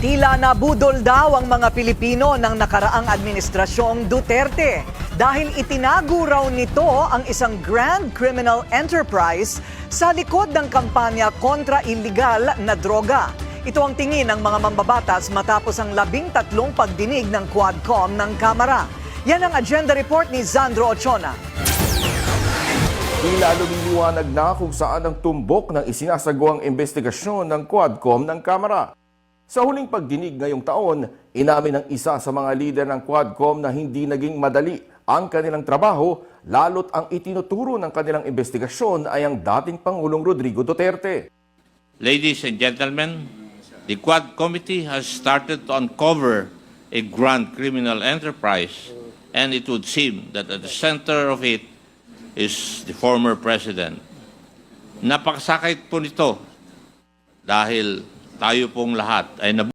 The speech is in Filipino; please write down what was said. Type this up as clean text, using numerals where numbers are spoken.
Tila nabudol daw ang mga Pilipino ng nakaraang administrasyong Duterte dahil itinago raw nito ang isang grand criminal enterprise sa likod ng kampanya kontra illegal na droga. Ito ang tingin ng mga mambabatas matapos ang 13 pagdinig ng Quadcom ng Kamara. Yan ang agenda report ni Zandro Ochona. Tila lumiliwanag na kung saan ang tumbok ng isinasagawang investigasyon ng Quadcom ng Kamara. Sa huling pagdinig ngayong taon, inamin ng isa sa mga lider ng Quadcom na hindi naging madali ang kanilang trabaho, lalo't ang itinuturo ng kanilang investigasyon ay ang dating Pangulong Rodrigo Duterte. Ladies and gentlemen, the Quad Committee has started to uncover a grand criminal enterprise, and it would seem that at the center of it is the former president. Napakasakit po nito dahil tayo pong lahat ay